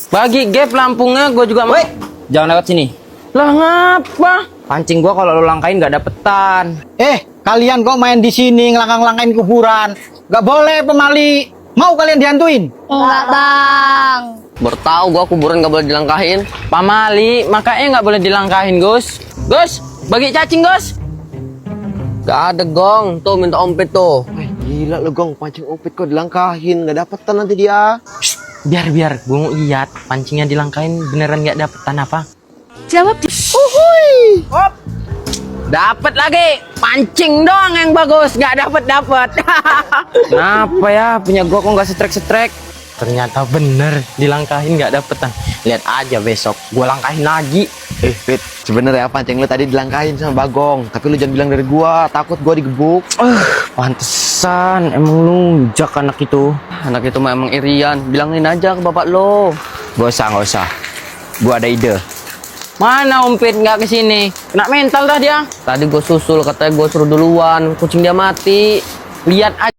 Bagi gap lampungnya gue juga mau. Woi, jangan lewat sini. Lah ngapa? Pancing gua kalau lu langkain nggak dapetan. Kalian kok main di sini ngelangkang-langkain kuburan? Gak boleh pemali. Mau kalian dihantuin? Enggak, Bang. Bertahu gua kuburan gak boleh dilangkahin. Pamali, makanya nggak boleh dilangkahin, Gus. Gus, bagi cacing, Gus. Gak ada, Gong. Tuh minta ompet tuh. Gila lu Gong, pancing opit kok dilangkahin, nggak dapetan nanti dia. Biar gue mau lihat pancingnya dilangkahin beneran nggak dapetan apa? Jawab. Dapat lagi. Pancing doang yang bagus, nggak dapet. Kenapa ya punya gua kok nggak setrek-setrek? Ternyata bener dilangkahin nggak dapetan. Lihat aja besok gue langkahin lagi. Fit, sebenarnya pancing lu tadi dilangkahin sama Bagong, tapi lu jangan bilang dari gua, takut gua digebuk. Pantesan emang lu jak anak itu. Anak itu mah emang irian. Bilangin aja ke bapak lo. Gak usah. Gua ada ide. Mana Umpit nggak kesini? Kena mental dah dia. Tadi gue susul, katanya gue suruh duluan. Kucing dia mati. Lihat aja.